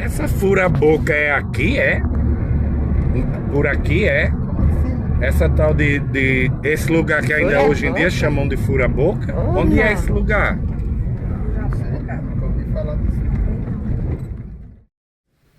Essa fura-boca é aqui, é? Por aqui, é? Essa tal esse lugar que ainda hoje em dia chamam de fura-boca? Onde é esse lugar?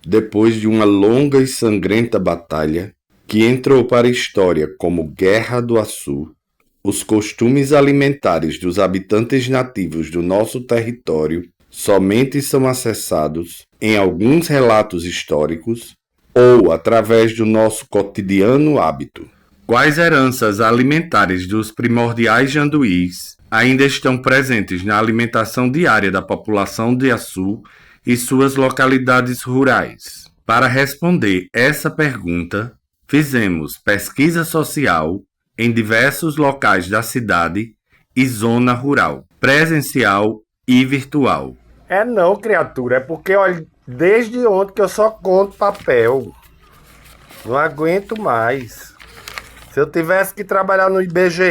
Depois de uma longa e sangrenta batalha, que entrou para a história como Guerra do Açu, os costumes alimentares dos habitantes nativos do nosso território somente são acessados em alguns relatos históricos ou através do nosso cotidiano hábito. Quais heranças alimentares dos primordiais janduís ainda estão presentes na alimentação diária da população de Açu e suas localidades rurais? Para responder essa pergunta, fizemos pesquisa social em diversos locais da cidade e zona rural, presencial e virtual. É não, criatura, é porque, olha, desde ontem que eu só conto papel. Não aguento mais. Se eu tivesse que trabalhar no IBGE,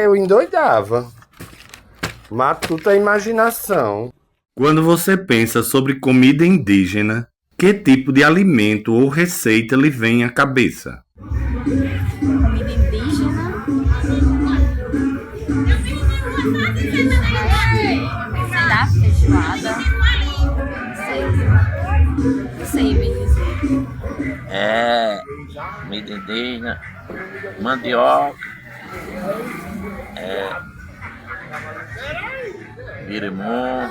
eu endoidava. Matuta a imaginação. Quando você pensa sobre comida indígena, que tipo de alimento ou receita lhe vem à cabeça? Comida indígena. Sei lá, feijoada. Não sei bem dizer. Comida indígena, mandioca, girimum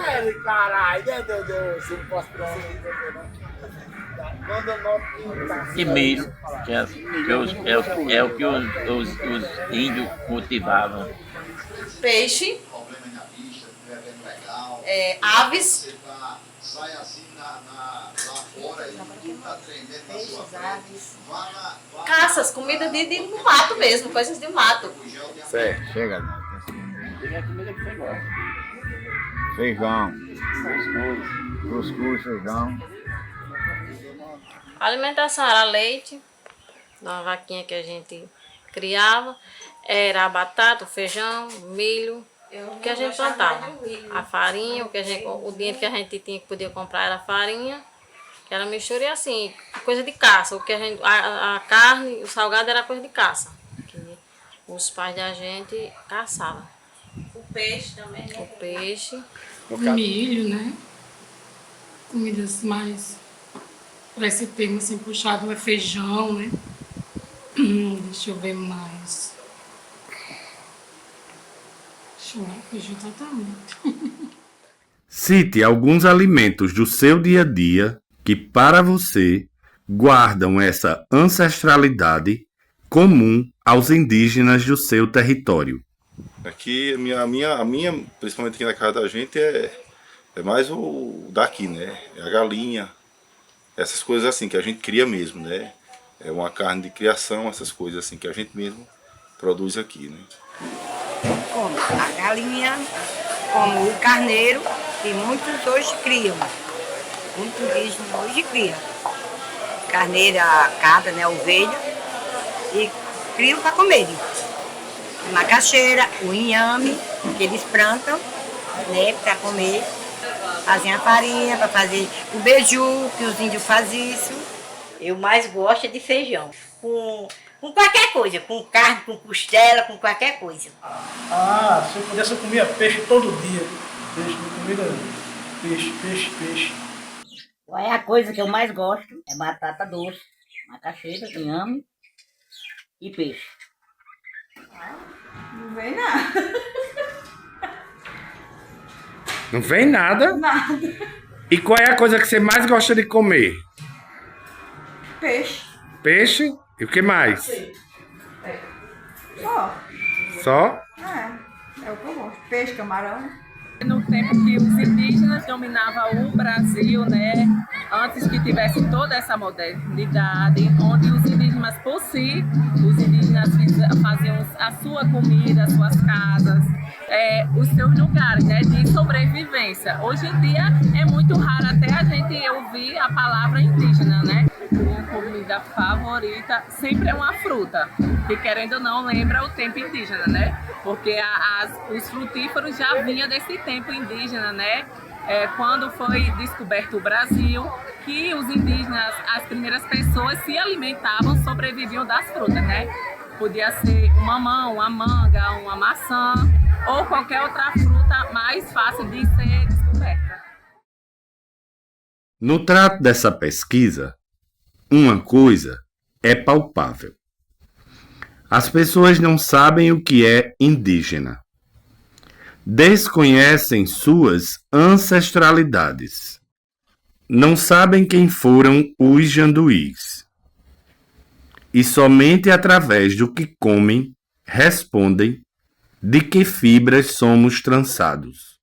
e milho, é o que os índios cultivavam. Peixe, aves, caças, comida no mato mesmo, coisas de mato. Certo. Chega, Diga a comida que você gosta. feijão, cuscuz, feijão. A alimentação era leite, da vaquinha que a gente criava, era a batata, o feijão, o milho, o que a gente plantava. A farinha, o dinheiro que a gente tinha que podia comprar era farinha, que era mistura e assim, coisa de caça. O que a carne, o salgado era coisa de caça, que os pais da gente caçavam. O peixe também, né? O peixe. Milho, né? Comidas mais para esse termo assim puxado é feijão, né? Deixa eu ver mais. Deixa eu ver, feijão totalmente. Cite alguns alimentos do seu dia a dia que, para você, guardam essa ancestralidade comum aos indígenas do seu território. Aqui, a minha, principalmente aqui na casa da gente, é mais o daqui, né? É a galinha, essas coisas assim, que a gente cria mesmo, né? É uma carne de criação, essas coisas assim, que a gente mesmo produz aqui, né? Como a galinha, como o carneiro, que muitos hoje criam. Muitos indígenas hoje criam. Carneiro, a cabra, né, a ovelha, e criam para comerem. Macaxeira, o inhame, que eles plantam, né, para comer. Fazem a farinha para fazer o beiju, que os índios fazem isso. Eu mais gosto é de feijão, com qualquer coisa, com carne, com costela, com qualquer coisa. Ah, se eu pudesse eu comia peixe todo dia. Peixe, minha comida peixe. Qual é a coisa que eu mais gosto? É batata doce, macaxeira, inhame e peixe. Não vem nada. Não vem nada? Nada. E qual é a coisa que você mais gosta de comer? Peixe. Peixe? E o que mais? Só. Só? É o que eu gosto. Peixe, camarão. No tempo que os indígenas dominavam o Brasil, né? Antes que tivesse toda essa modernidade, onde os indígenas por si, os indígenas faziam a sua comida, as suas casas, os seus lugares, né, de sobrevivência. Hoje em dia é muito raro até a gente ouvir a palavra indígena, né? Minha comida favorita sempre é uma fruta, que querendo ou não lembra o tempo indígena, né? Porque os frutíferos já vinham desse tempo indígena, né? quando foi descoberto o Brasil, que os indígenas, as primeiras pessoas se alimentavam, sobreviviam das frutas, né? Podia ser um mamão, uma manga, uma maçã ou qualquer outra fruta mais fácil de ser descoberta. No trato dessa pesquisa, uma coisa é palpável. As pessoas não sabem o que é indígena. Desconhecem suas ancestralidades. Não sabem quem foram os janduís. E somente através do que comem, respondem de que fibras somos trançados.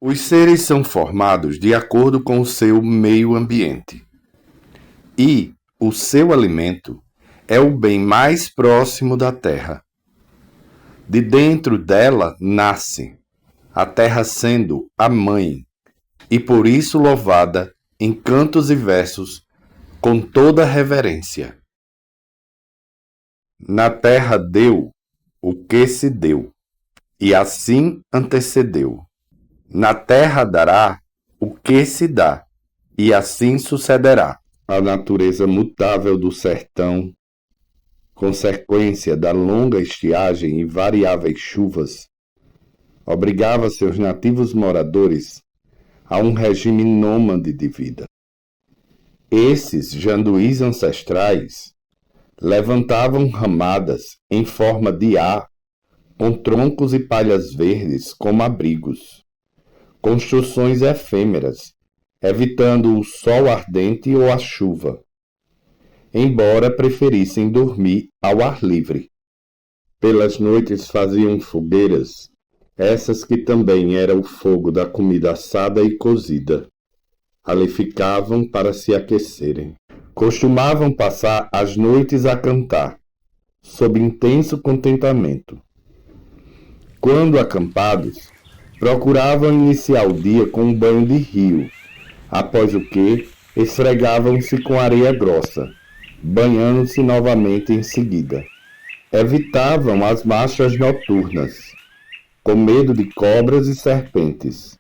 Os seres são formados de acordo com o seu meio ambiente. E o seu alimento é o bem mais próximo da terra. De dentro dela nasce, a terra sendo a mãe, e por isso louvada em cantos e versos com toda reverência. Na terra deu o que se deu, e assim antecedeu. Na terra dará o que se dá, e assim sucederá. A natureza mutável do sertão, consequência da longa estiagem e variáveis chuvas, obrigava seus nativos moradores a um regime nômade de vida. Esses janduís ancestrais levantavam ramadas em forma de A, com troncos e palhas verdes como abrigos. Construções efêmeras, evitando o sol ardente ou a chuva, embora preferissem dormir ao ar livre. Pelas noites faziam fogueiras, essas que também era o fogo da comida assada e cozida. Ali ficavam para se aquecerem. Costumavam passar as noites a cantar, sob intenso contentamento. Quando acampados, procuravam iniciar o dia com um banho de rio, após o que esfregavam-se com areia grossa, banhando-se novamente em seguida. Evitavam as marchas noturnas, com medo de cobras e serpentes.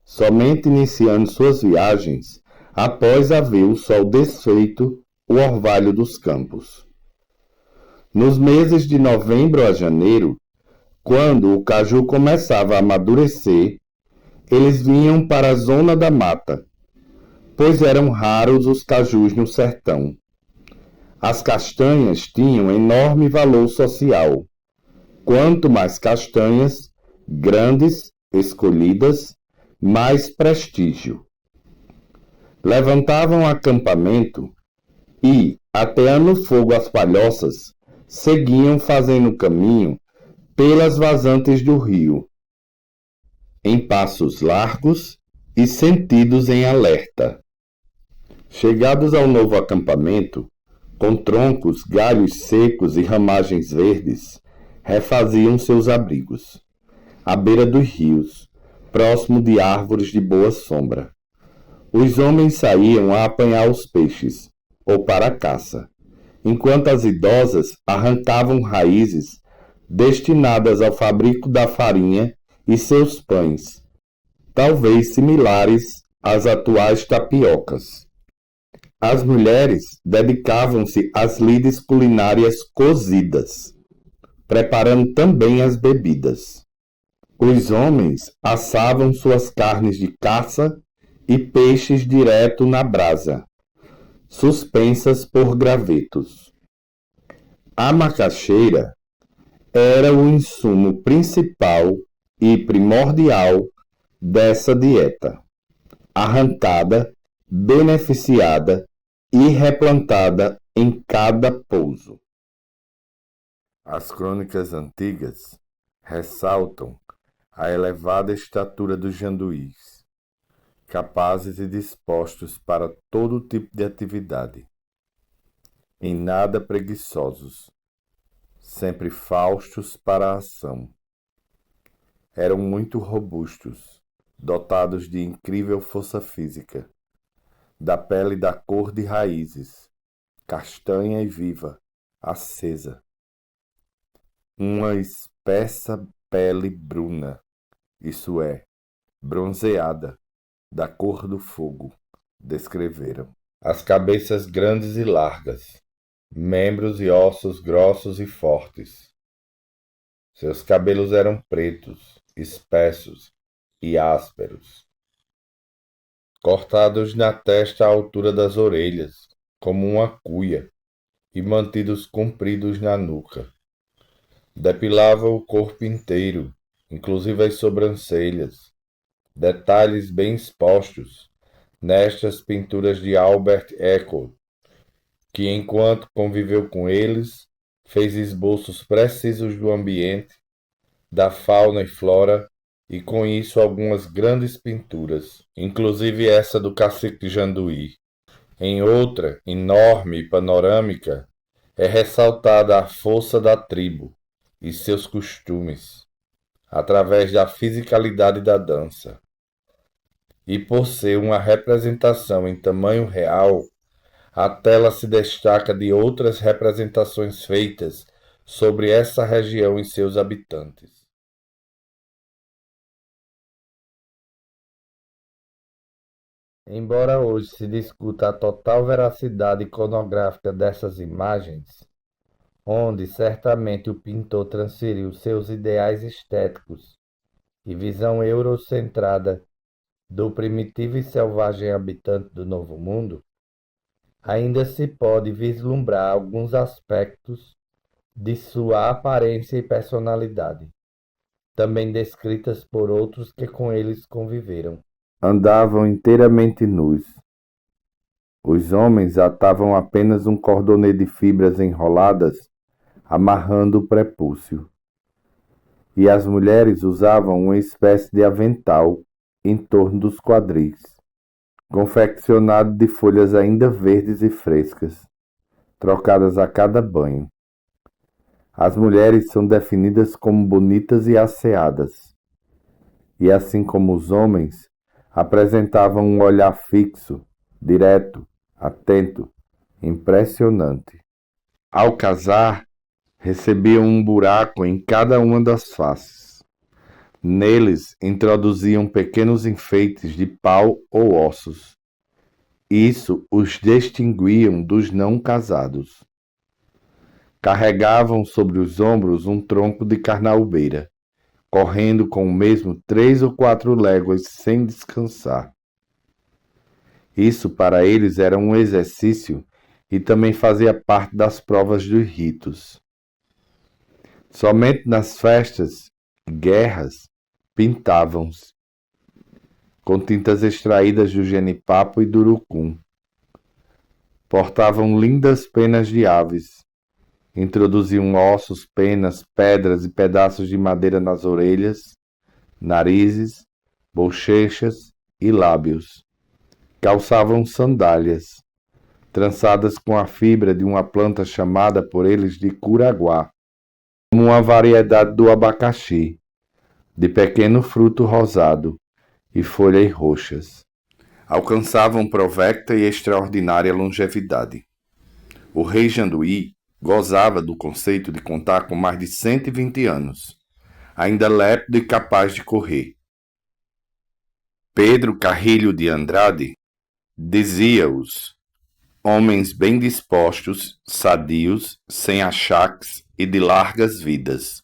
Somente iniciando suas viagens, após haver o sol desfeito o orvalho dos campos. Nos meses de novembro a janeiro, quando o caju começava a amadurecer, eles vinham para a zona da mata, pois eram raros os cajus no sertão. As castanhas tinham enorme valor social. Quanto mais castanhas, grandes, escolhidas, mais prestígio. Levantavam acampamento e, ateando fogo às palhoças, seguiam fazendo caminho pelas vazantes do rio, em passos largos e sentidos em alerta. Chegados ao novo acampamento, com troncos, galhos secos e ramagens verdes, refaziam seus abrigos, à beira dos rios, próximo de árvores de boa sombra. Os homens saíam a apanhar os peixes, ou para a caça, enquanto as idosas arrancavam raízes destinadas ao fabrico da farinha e seus pães, talvez similares às atuais tapiocas. As mulheres dedicavam-se às lides culinárias cozidas, preparando também as bebidas. Os homens assavam suas carnes de caça e peixes direto na brasa, suspensas por gravetos. A macaxeira era o insumo principal e primordial dessa dieta, arrancada, beneficiada e replantada em cada pouso. As crônicas antigas ressaltam a elevada estatura dos janduís, capazes e dispostos para todo tipo de atividade, em nada preguiçosos, sempre faustos para a ação. Eram muito robustos, dotados de incrível força física, da pele da cor de raízes, castanha e viva, acesa. Uma espessa pele bruna, isso é, bronzeada, da cor do fogo, descreveram. As cabeças grandes e largas, membros e ossos grossos e fortes. Seus cabelos eram pretos, espessos e ásperos, cortados na testa à altura das orelhas, como uma cuia, e mantidos compridos na nuca. Depilava o corpo inteiro, inclusive as sobrancelhas, detalhes bem expostos nestas pinturas de Albert Eco, que, enquanto conviveu com eles, fez esboços precisos do ambiente, da fauna e flora, e com isso algumas grandes pinturas, inclusive essa do cacique Janduí. Em outra, enorme e panorâmica, é ressaltada a força da tribo e seus costumes, através da fisicalidade da dança. E por ser uma representação em tamanho real, a tela se destaca de outras representações feitas sobre essa região e seus habitantes. Embora hoje se discuta a total veracidade iconográfica dessas imagens, onde certamente o pintor transferiu seus ideais estéticos e visão eurocentrada do primitivo e selvagem habitante do Novo Mundo, ainda se pode vislumbrar alguns aspectos de sua aparência e personalidade, também descritas por outros que com eles conviveram. Andavam inteiramente nus. Os homens atavam apenas um cordonê de fibras enroladas, amarrando o prepúcio. E as mulheres usavam uma espécie de avental em torno dos quadris, confeccionado de folhas ainda verdes e frescas, trocadas a cada banho. As mulheres são definidas como bonitas e asseadas, e assim como os homens, apresentavam um olhar fixo, direto, atento, impressionante. Ao casar, recebiam um buraco em cada uma das faces. Neles introduziam pequenos enfeites de pau ou ossos. Isso os distinguiam dos não casados. Carregavam sobre os ombros um tronco de carnaubeira, correndo com o mesmo 3 ou 4 léguas sem descansar. Isso para eles era um exercício e também fazia parte das provas dos ritos. Somente nas festas e guerras pintavam-se, com tintas extraídas do genipapo e do urucum. Portavam lindas penas de aves, introduziam ossos, penas, pedras e pedaços de madeira nas orelhas, narizes, bochechas e lábios. Calçavam sandálias, trançadas com a fibra de uma planta chamada por eles de curaguá, como uma variedade do abacaxi, de pequeno fruto rosado e folhas roxas. Alcançavam provecta e extraordinária longevidade. O rei Janduí gozava do conceito de contar com mais de 120 anos, ainda lépido e capaz de correr. Pedro Carrilho de Andrade dizia-os homens bem dispostos, sadios, sem achaques e de largas vidas.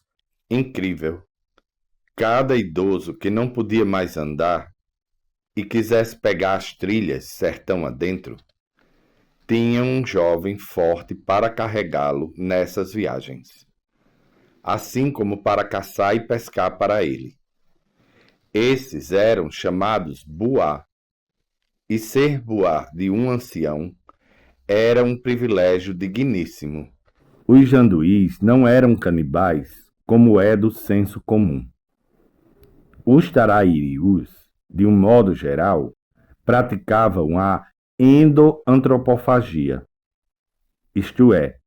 Incrível! Cada idoso que não podia mais andar e quisesse pegar as trilhas sertão adentro, tinha um jovem forte para carregá-lo nessas viagens, assim como para caçar e pescar para ele. Esses eram chamados buá, e ser buá de um ancião era um privilégio digníssimo. Os janduís não eram canibais, como é do senso comum. Os tarairius, de um modo geral, praticavam a endoantropofagia, isto é,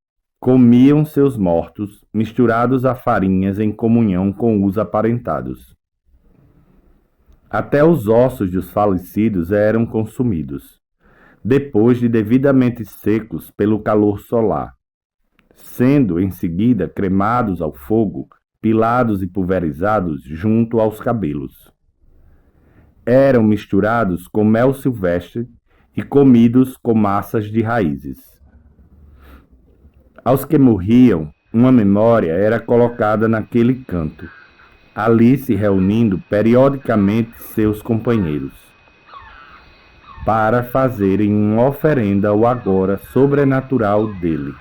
comiam seus mortos misturados a farinhas em comunhão com os aparentados. Até os ossos dos falecidos eram consumidos, depois de devidamente secos pelo calor solar, sendo em seguida cremados ao fogo, pilados e pulverizados junto aos cabelos. Eram misturados com mel silvestre e comidos com massas de raízes. Aos que morriam, uma memória era colocada naquele canto, ali se reunindo periodicamente seus companheiros, para fazerem uma oferenda ao agora sobrenatural dele.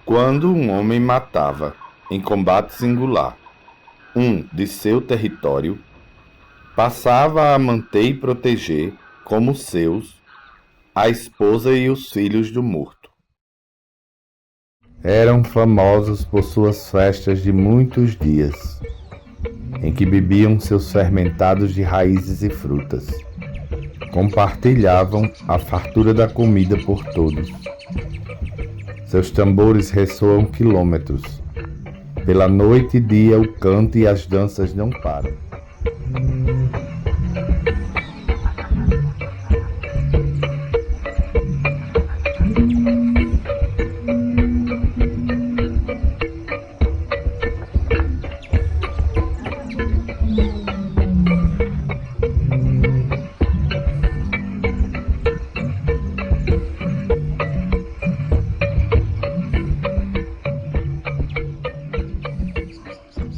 Quando um homem matava, em combate singular, um de seu território, passava a manter e proteger, como seus, a esposa e os filhos do morto. Eram famosos por suas festas de muitos dias, em que bebiam seus fermentados de raízes e frutas. Compartilhavam a fartura da comida por todos. Seus tambores ressoam quilômetros. Pela noite e dia o canto e as danças não param.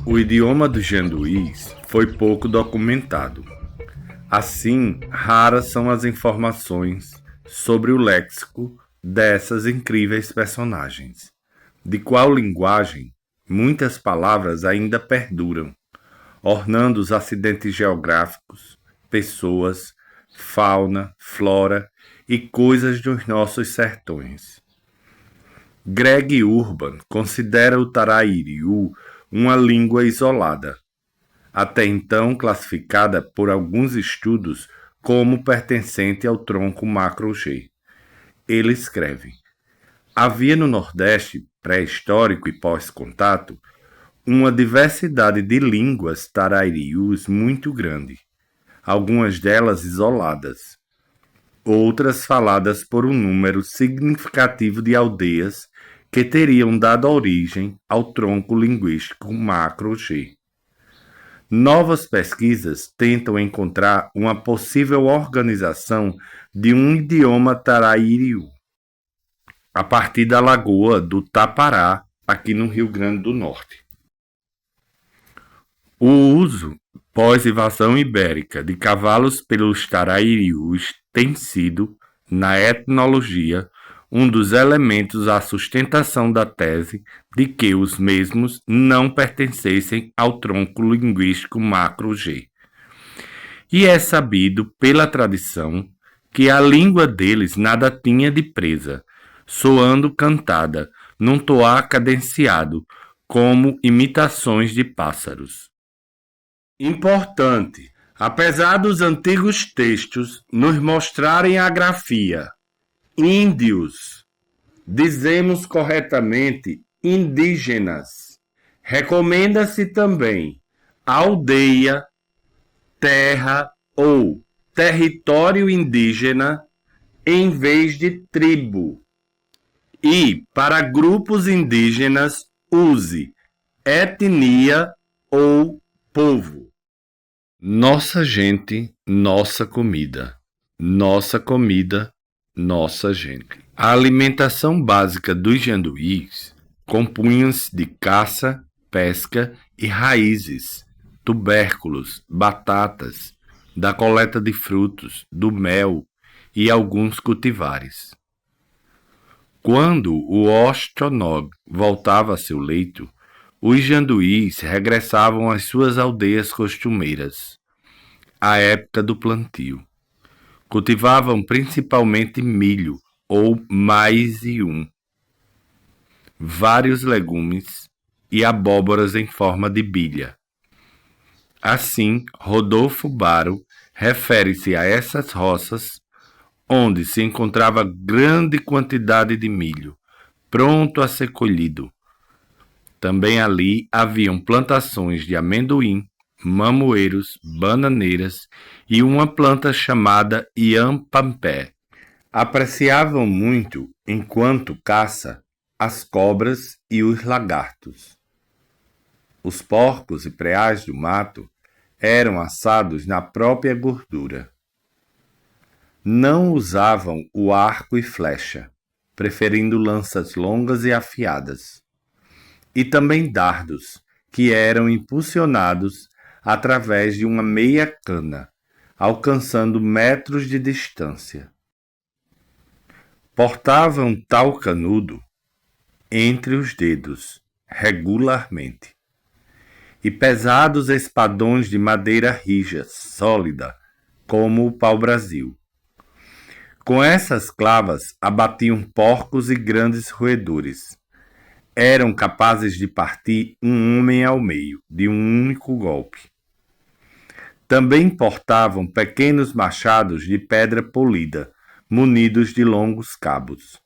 O idioma dos janduís foi pouco documentado. Assim, raras são as informações sobre o léxico dessas incríveis personagens, de qual linguagem muitas palavras ainda perduram, ornando os acidentes geográficos, pessoas, fauna, flora e coisas dos nossos sertões. Greg Urban considera o Tarariú uma língua isolada, até então classificada por alguns estudos como pertencente ao tronco macro-G. Ele escreve: havia no Nordeste, pré-histórico e pós-contato, uma diversidade de línguas tarariús muito grande, algumas delas isoladas, outras faladas por um número significativo de aldeias que teriam dado origem ao tronco linguístico macro-G. Novas pesquisas tentam encontrar uma possível organização de um idioma tarariú, a partir da lagoa do Tapará, aqui no Rio Grande do Norte. O uso pós-invasão ibérica de cavalos pelos tarariús tem sido, na etnologia, um dos elementos à sustentação da tese de que os mesmos não pertencessem ao tronco linguístico macro-G. E é sabido pela tradição que a língua deles nada tinha de presa, soando cantada num toar cadenciado, como imitações de pássaros. Importante, apesar dos antigos textos nos mostrarem a grafia índios, dizemos corretamente indígenas. Recomenda-se também aldeia, terra ou território indígena em vez de tribo. E, para grupos indígenas, use etnia ou povo. Nossa gente, nossa comida. Nossa comida, nossa gente. A alimentação básica dos janduís compunha-se de caça, pesca e raízes, tubérculos, batatas, da coleta de frutos, do mel e alguns cultivares. Quando o Oshtonog voltava a seu leito, os janduís regressavam às suas aldeias costumeiras, à época do plantio. Cultivavam principalmente milho ou maize-um, vários legumes e abóboras em forma de bilha. Assim, Rodolfo Baro refere-se a essas roças onde se encontrava grande quantidade de milho, pronto a ser colhido. Também ali haviam plantações de amendoim, mamoeiros, bananeiras e uma planta chamada iampampé. Apreciavam muito, enquanto caça, as cobras e os lagartos. Os porcos e preais do mato eram assados na própria gordura. Não usavam o arco e flecha, preferindo lanças longas e afiadas, e também dardos, que eram impulsionados através de uma meia cana, alcançando metros de distância. Portavam tal canudo entre os dedos, regularmente, e pesados espadões de madeira rija, sólida, como o pau-brasil. Com essas clavas abatiam porcos e grandes roedores. Eram capazes de partir um homem ao meio, de um único golpe. Também portavam pequenos machados de pedra polida, munidos de longos cabos.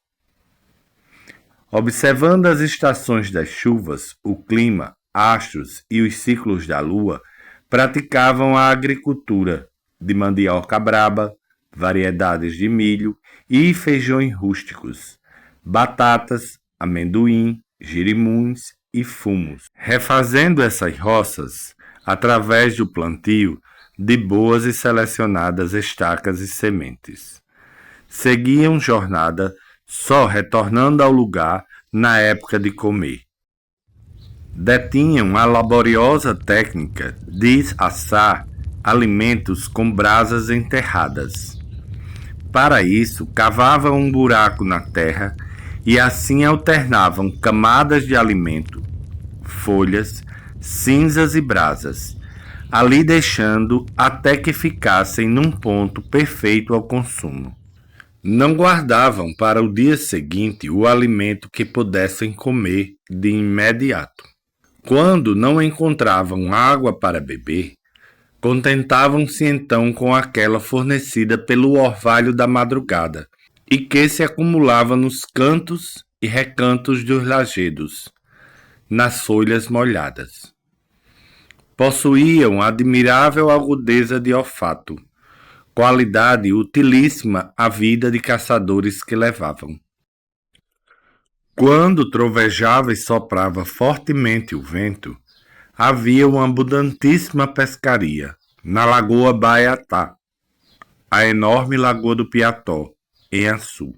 Observando as estações das chuvas, o clima, astros e os ciclos da lua, praticavam a agricultura de mandioca braba, variedades de milho e feijões rústicos, batatas, amendoim, jirimuns e fumos, refazendo essas roças através do plantio de boas e selecionadas estacas e sementes. Seguiam jornada só retornando ao lugar na época de comer. Detinham a laboriosa técnica de assar alimentos com brasas enterradas. Para isso, cavavam um buraco na terra e assim alternavam camadas de alimento, folhas, cinzas e brasas, ali deixando até que ficassem num ponto perfeito ao consumo. Não guardavam para o dia seguinte o alimento que pudessem comer de imediato. Quando não encontravam água para beber, contentavam-se então com aquela fornecida pelo orvalho da madrugada e que se acumulava nos cantos e recantos dos lajedos, nas folhas molhadas. Possuíam admirável agudeza de olfato, qualidade utilíssima à vida de caçadores que levavam. Quando trovejava e soprava fortemente o vento, havia uma abundantíssima pescaria na Lagoa Baiatá, a enorme Lagoa do Piató, em Açu.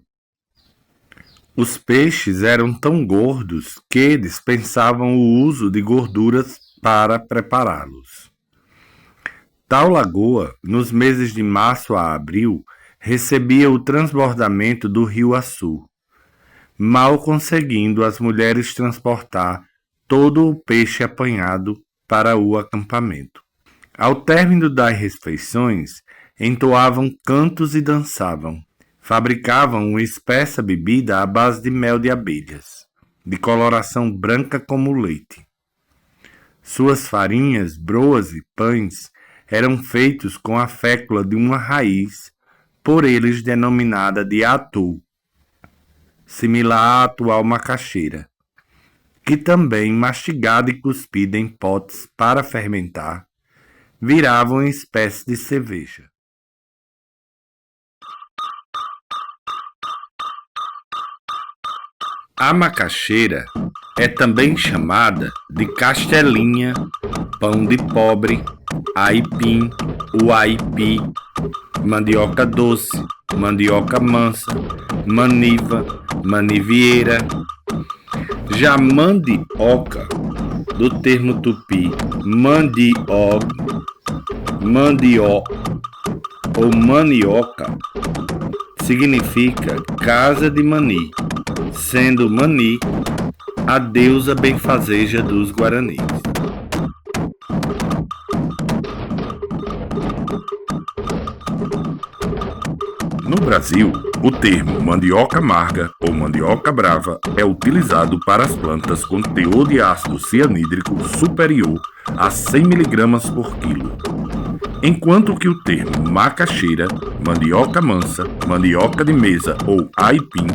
Os peixes eram tão gordos que dispensavam o uso de gorduras para prepará-los. Tal lagoa, nos meses de março a abril, recebia o transbordamento do rio Açu, mal conseguindo as mulheres transportar todo o peixe apanhado para o acampamento. Ao término das refeições, entoavam cantos e dançavam. Fabricavam uma espessa bebida à base de mel de abelhas, de coloração branca como o leite. Suas farinhas, broas e pães eram feitos com a fécula de uma raiz, por eles denominada de atu, similar à atual macaxeira, que também, mastigada e cuspida em potes para fermentar, viravam uma espécie de cerveja. A macaxeira é também chamada de castelinha, pão de pobre, aipim, uaipi, mandioca doce, mandioca mansa, maniva, manivieira. Já mandioca, do termo tupi mandió ou manioca, significa casa de Mani, sendo Mani a deusa benfazeja dos Guaranis. No Brasil, o termo mandioca amarga ou mandioca brava é utilizado para as plantas com teor de ácido cianídrico superior a 100 mg por quilo, enquanto que o termo macaxeira, mandioca mansa, mandioca de mesa ou aipim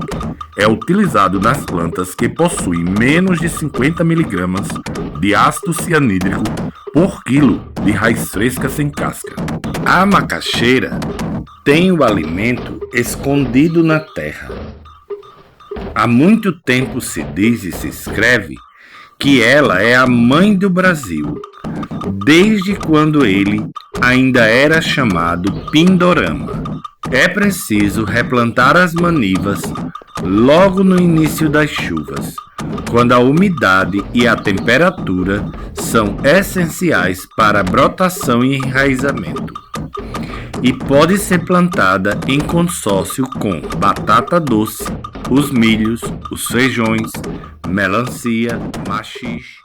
é utilizado nas plantas que possuem menos de 50 mg de ácido cianídrico por quilo de raiz fresca sem casca. A macaxeira tem o alimento escondido na terra. Há muito tempo se diz e se escreve que ela é a mãe do Brasil, desde quando ele ainda era chamado Pindorama. É preciso replantar as manivas logo no início das chuvas, quando a umidade e a temperatura são essenciais para a brotação e enraizamento. E pode ser plantada em consórcio com batata doce, os milhos, os feijões, melancia, maxixe.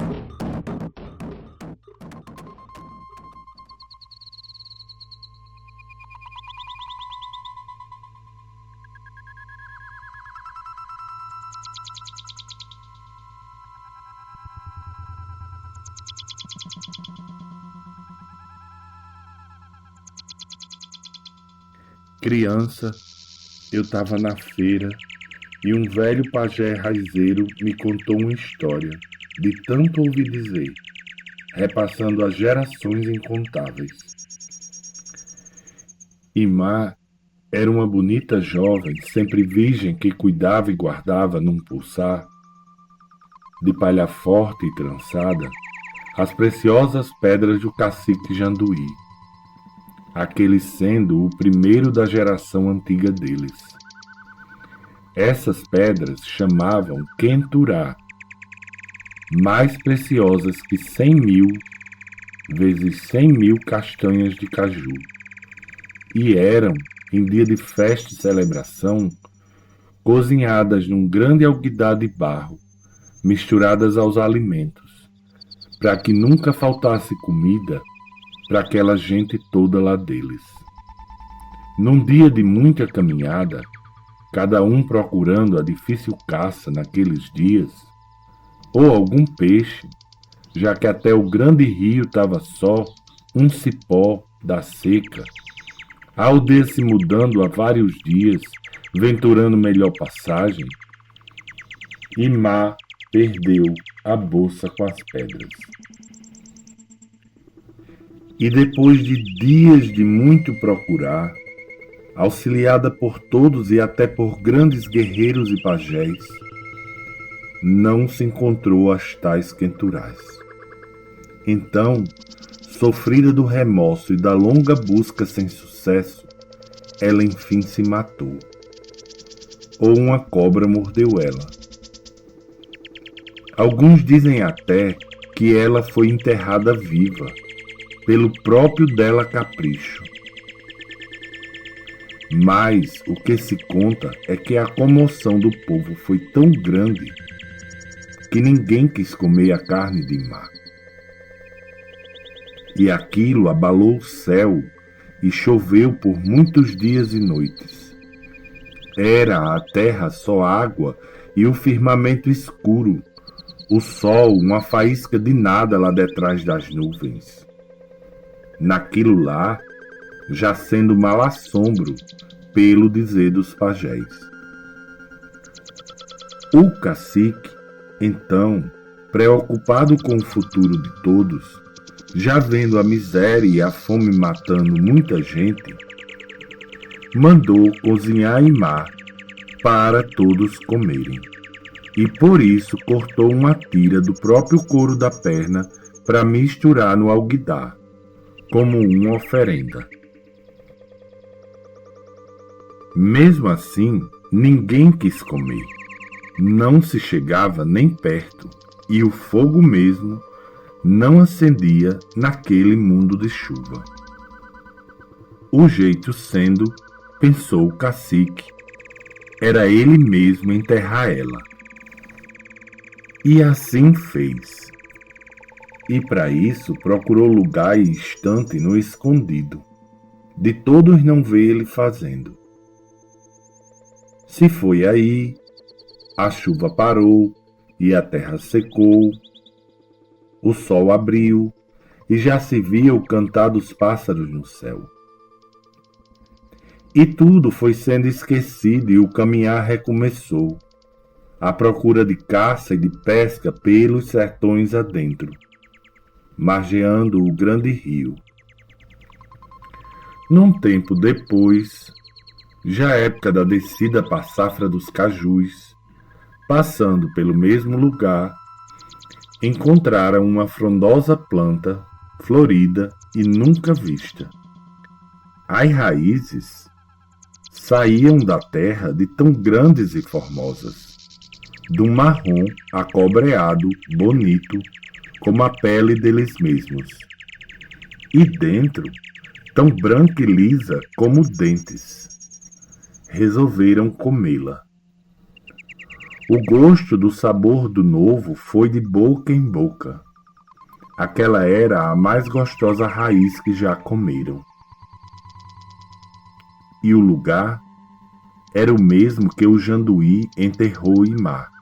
Criança, eu estava na feira e um velho pajé raizeiro me contou uma história, de tanto ouvir dizer, repassando as gerações incontáveis. Imá era uma bonita jovem, sempre virgem, que cuidava e guardava num pulsar, de palha forte e trançada, as preciosas pedras do cacique Janduí, aquele sendo o primeiro da geração antiga deles. Essas pedras chamavam Quenturá, mais preciosas que 100.000 vezes 100.000 castanhas de caju, e eram, em dia de festa e celebração, cozinhadas num grande alguidar de barro, misturadas aos alimentos, para que nunca faltasse comida para aquela gente toda lá deles. Num dia de muita caminhada, cada um procurando a difícil caça naqueles dias, ou algum peixe, já que até o grande rio estava só um cipó da seca, a aldeia se mudando há vários dias, venturando melhor passagem, Imá perdeu a bolsa com as pedras. E depois de dias de muito procurar, auxiliada por todos e até por grandes guerreiros e pajés, não se encontrou as tais quenturais. Então, sofrida do remorso e da longa busca sem sucesso, ela enfim se matou. Ou uma cobra mordeu ela. Alguns dizem até que ela foi enterrada viva, pelo próprio dela capricho. Mas o que se conta é que a comoção do povo foi tão grande que ninguém quis comer a carne de Imá. E aquilo abalou o céu e choveu por muitos dias e noites. Era a terra só água e o firmamento escuro, o sol uma faísca de nada lá detrás das nuvens. Naquilo lá, já sendo mal assombro, pelo dizer dos pajés. O cacique, então, preocupado com o futuro de todos, já vendo a miséria e a fome matando muita gente, mandou cozinhar Imá para todos comerem, e por isso cortou uma tira do próprio couro da perna para misturar no alguidar, como uma oferenda. Mesmo assim, ninguém quis comer, não se chegava nem perto, e o fogo mesmo não acendia naquele mundo de chuva. O jeito sendo, pensou o cacique, era ele mesmo enterrar ela. E assim fez. E para isso procurou lugar e estante no escondido, de todos não ver ele fazendo. Se foi aí, a chuva parou e a terra secou, o sol abriu e já se via o cantar dos pássaros no céu. E tudo foi sendo esquecido e o caminhar recomeçou, à procura de caça e de pesca pelos sertões adentro. margeando o grande rio. Num tempo depois, já época da descida para a safra dos cajus, passando pelo mesmo lugar, encontraram uma frondosa planta, florida e nunca vista. As raízes saíam da terra de tão grandes e formosas, de um marrom acobreado, bonito, como a pele deles mesmos, e dentro, tão branca e lisa como dentes. Resolveram comê-la. O gosto do sabor do novo foi de boca em boca. Aquela era a mais gostosa raiz que já comeram. E o lugar era o mesmo que o Janduí enterrou em mar.